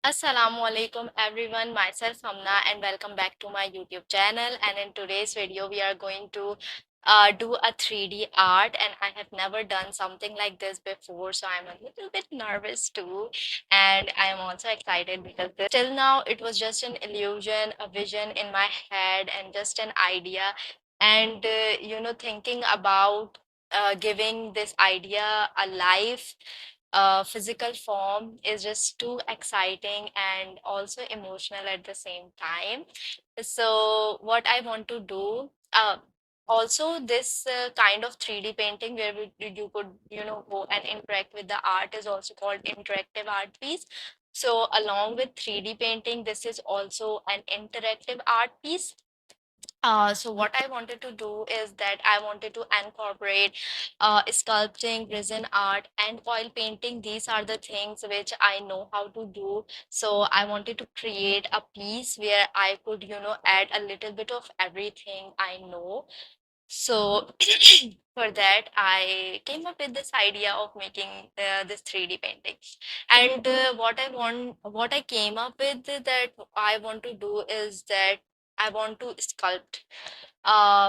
Assalamu alaikum everyone, myself Hamna and welcome back to my YouTube channel. And in today's video we are going to do a 3D art, and I have never done something like this before, so I'm a little bit nervous too, and I am also excited because till now it was just an illusion, a vision in my head and just an idea. And thinking about giving this idea a life, physical form is just too exciting and also emotional at the same time. So, what I want to do, also this kind of 3D painting where you could, go and interact with the art is also called interactive art piece. So, along with 3D painting, this is also an interactive art piece. So what I wanted to do is that I wanted to incorporate sculpting, resin art, and oil painting. These are the things which I know how to do. So I wanted to create a piece where I could, add a little bit of everything I know. So for that, I came up with this idea of making this 3D painting. And what I came up with that I want to do is that I want to sculpt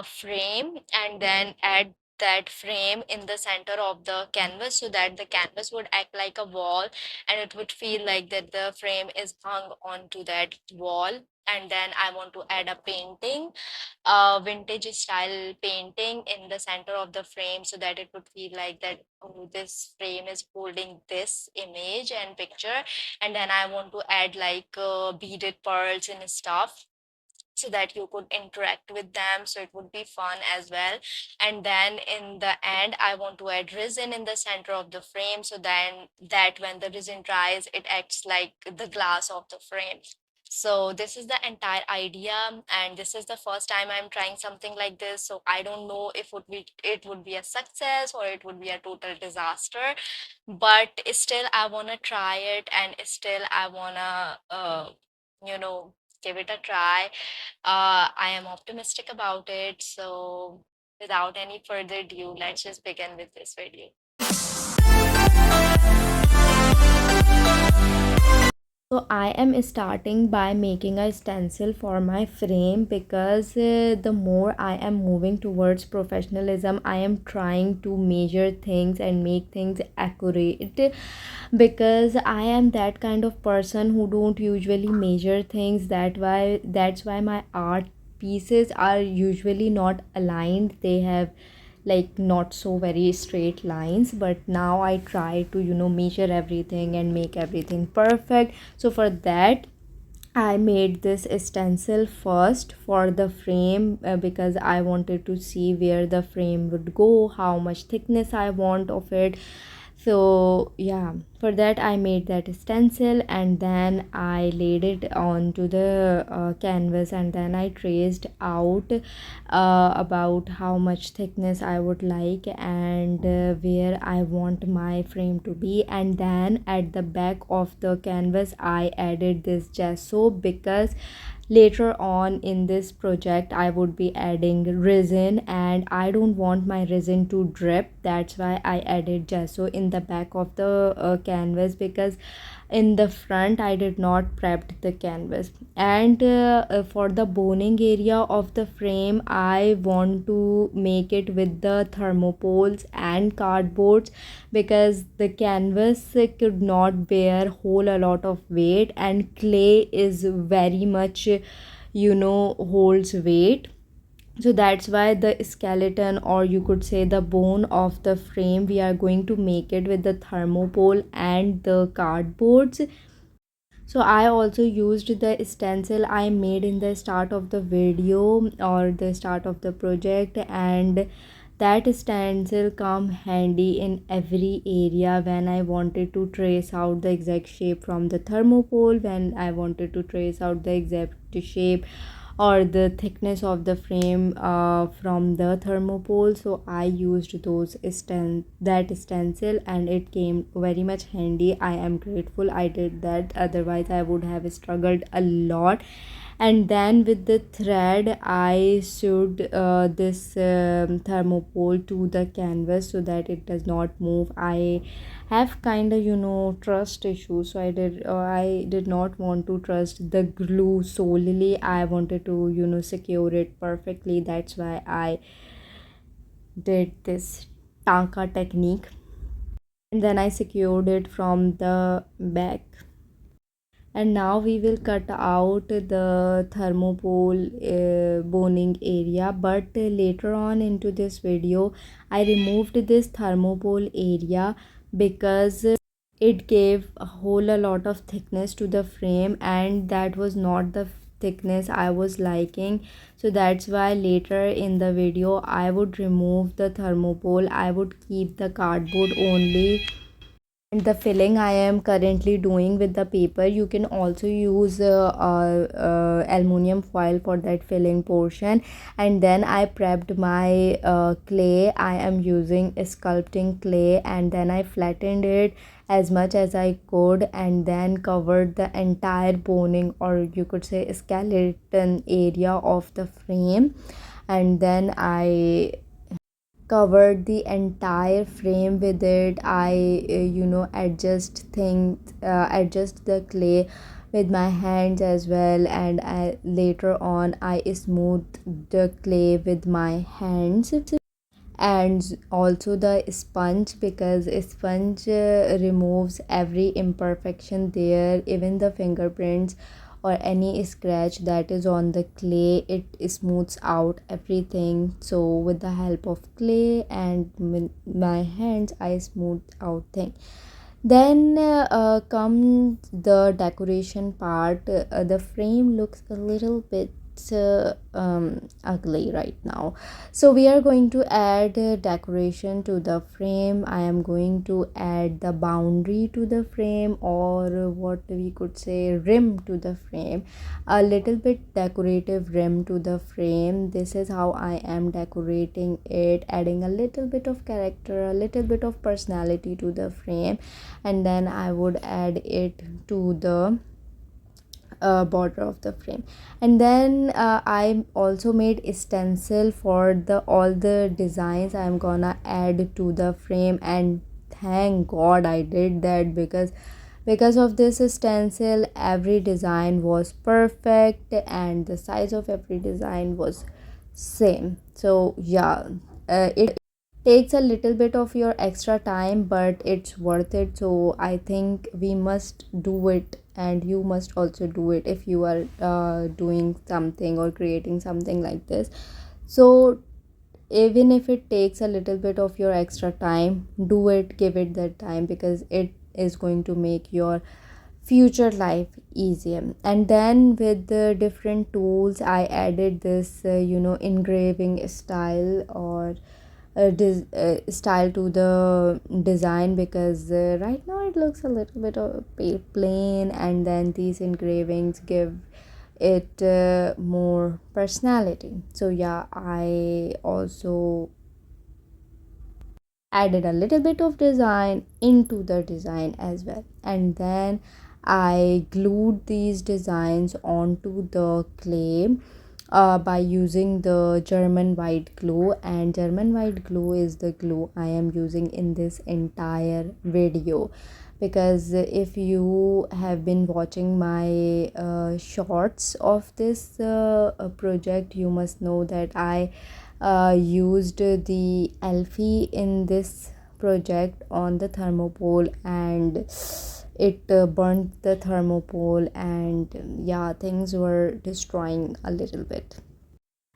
frame and then add that frame in the center of the canvas so that the canvas would act like a wall, and it would feel like that the frame is hung onto that wall. And then I want to add a painting, a vintage style painting in the center of the frame so that it would feel like that, oh, this frame is holding this image and picture. And then I want to add like beaded pearls and stuff so that you could interact with them, so it would be fun as well. And then in the end I want to add resin in the center of the frame so then that when the resin dries it acts like the glass of the frame. So this is the entire idea, and this is the first time I'm trying something like this, so I don't know if it would be a success or it would be a total disaster. But still I want to try it, and still I want to you know give it a try. I am optimistic about it. So, without any further ado, let's just begin with this video. So I am starting by making a stencil for my frame because the more I am moving towards professionalism, I am trying to measure things and make things accurate, because I am that kind of person who don't usually measure things. That's why my art pieces are usually not aligned. They have like not so very straight lines, but now I try to measure everything and make everything perfect. So for that I made this stencil first for the frame, because I wanted to see where the frame would go, how much thickness I want of it. So yeah, for that I made that stencil, and then I laid it onto the canvas, and then I traced out about how much thickness I would like, and where I want my frame to be. And then at the back of the canvas I added this gesso, because later on in this project I would be adding resin, and I don't want my resin to drip. That's why I added gesso in the back of the canvas, because in the front I did not prepped the canvas. And for the boning area of the frame I want to make it with the thermopoles and cardboards, because the canvas could not bear whole a lot of weight, and clay is very much holds weight. So that's why the skeleton, or you could say the bone of the frame, we are going to make it with the thermopole and the cardboards. So I also used the stencil I made in the start of the video or the start of the project, and that stencil come handy in every area when I wanted to trace out the exact shape from the thermopole, when I wanted to trace out the exact shape or the thickness of the frame from the thermopole. So I used that stencil, and it came very much handy. I am grateful I did that, otherwise I would have struggled a lot. And then with the thread I sewed this thermopole to the canvas so that it does not move. I have kind of trust issues, so I did not want to trust the glue solely. I wanted to secure it perfectly. That's why I did this tanka technique, and then I secured it from the back. And now we will cut out the thermopole boning area, but later on into this video I removed this thermopole area because it gave a whole a lot of thickness to the frame, and that was not the thickness I was liking. So that's why later in the video I would remove the thermopole. I would keep the cardboard only. And the filling I am currently doing with the paper, you can also use aluminum foil for that filling portion. And then I prepped my clay. I am using sculpting clay, and then I flattened it as much as I could, and then covered the entire boning, or you could say skeleton area of the frame. And then I covered the entire frame with it. I adjust the clay with my hands as well, and later on I smoothed the clay with my hands. And also the sponge, because a sponge removes every imperfection there, even the fingerprints or any scratch that is on the clay, it smooths out everything. So with the help of clay and with my hands I smooth out thing. Then comes the decoration part. The frame looks a little bit ugly right now, so we are going to add decoration to the frame. I am going to add the boundary to the frame, or what we could say, rim to the frame, a little bit decorative rim to the frame. This is how I am decorating it, adding a little bit of character, a little bit of personality to the frame. And then I would add it to the border of the frame. And then I also made a stencil for the all the designs I'm gonna add to the frame. And thank god I did that, because of this stencil every design was perfect and the size of every design was same. So yeah, it takes a little bit of your extra time, but it's worth it. So I think we must do it, and you must also do it if you are doing something or creating something like this. So even if it takes a little bit of your extra time, do it, give it that time, because it is going to make your future life easier. And then with the different tools I added this engraving style, or style to the design, because right now it looks a little bit of plain, and then these engravings give it more personality. So yeah, I also added a little bit of design into the design as well. And then I glued these designs onto the clay by using the German white glue. And German white glue is the glue I am using in this entire video, because if you have been watching my shorts of this project, you must know that I used the Alfie in this project on the thermopole, and it burnt the thermopole, and yeah, things were destroying a little bit.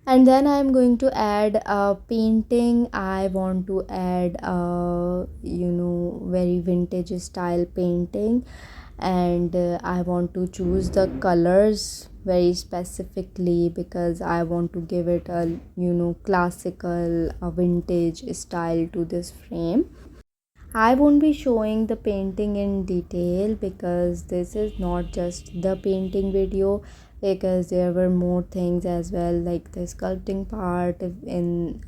And then I'm going to add a painting. I want to add a very vintage style painting, and I want to choose the colors very specifically, because I want to give it a classical, a vintage style to this frame. I won't be showing the painting in detail, because this is not just the painting video, because there were more things as well, like the sculpting part. In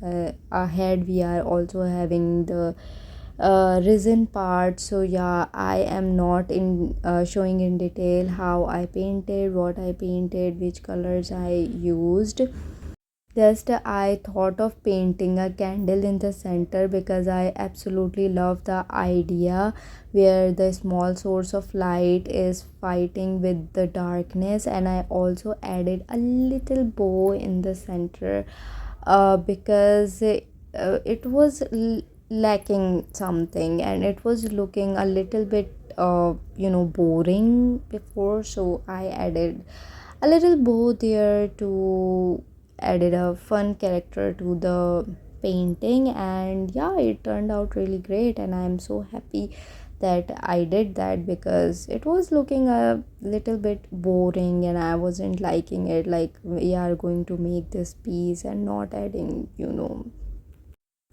ahead we are also having the resin part. So yeah, I am not in showing in detail how I painted, what I painted, which colors I used. Just I thought of painting a candle in the center because I absolutely love the idea where the small source of light is fighting with the darkness, and I also added a little bow in the center because it was lacking something, and it was looking a little bit boring before, so I added a little bow there to added a fun character to the painting. And yeah, it turned out really great, and I'm so happy that I did that because it was looking a little bit boring and I wasn't liking it, like we are going to make this piece and not adding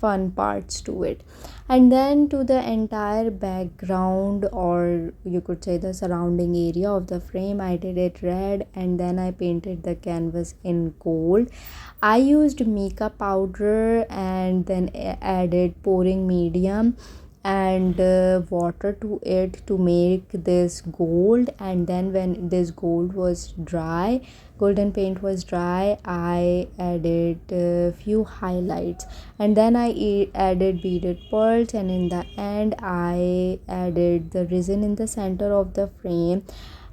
fun parts to it. And then to the entire background, or you could say the surrounding area of the frame, I did it red, and then I painted the canvas in gold. I used mica powder and then added pouring medium and water to it to make this gold. And then when this golden paint was dry, I added a few highlights, and then I added beaded pearls, and in the end I added the resin in the center of the frame.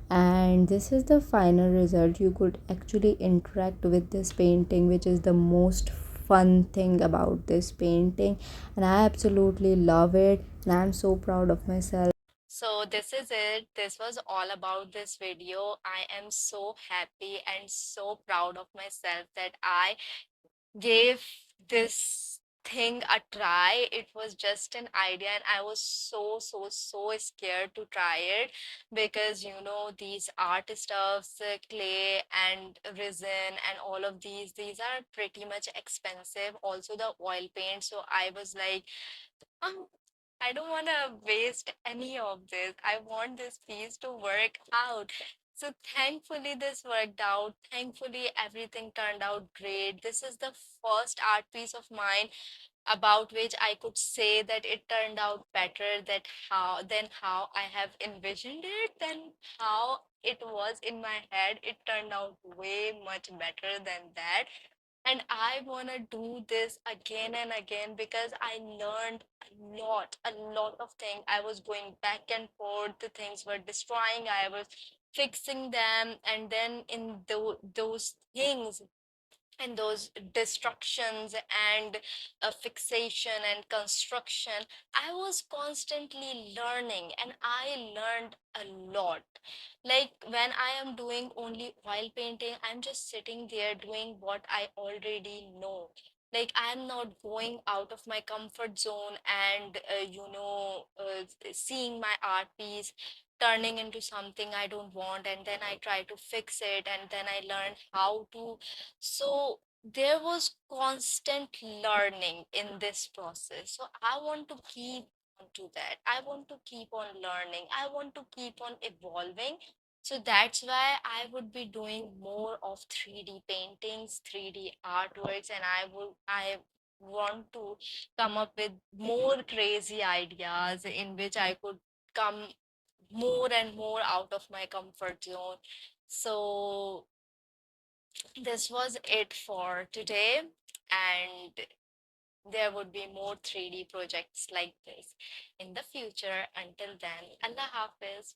And this is the final result. You could actually interact with this painting, which is the most fun thing about this painting, and I absolutely love it, and I'm so proud of myself. So this is it. This was all about this video. I am so happy and so proud of myself that I gave this thing a try. It was just an idea, and I was so scared to try it because these art stuffs, clay and resin and all of these are pretty much expensive. Also the oil paint. So I was like, um, I don't want to waste any of this. I want this piece to work out. So thankfully this worked out. Thankfully everything turned out great. This is the first art piece of mine about which I could say that it turned out better than how I have envisioned it, than how it was in my head. It turned out way much better than that. And I want to do this again and again because I learned a lot of things. I was going back and forth, the things were destroying, I was fixing them, and then in those things and those destructions and fixation and construction, I was constantly learning, and I learned a lot. Like when I am doing only oil painting, I'm just sitting there doing what I already know. Like I'm not going out of my comfort zone and seeing my art piece turning into something I don't want, and then I try to fix it, and then I learn how to. So there was constant learning in this process. So I want to keep on to that. I want to keep on learning. I want to keep on evolving. So that's why I would be doing more of 3D paintings, 3D artworks, and I want to come up with more crazy ideas in which I could come more and more out of my comfort zone. So this was it for today, and there would be more 3D projects like this in the future. Until then, Allah Hafiz.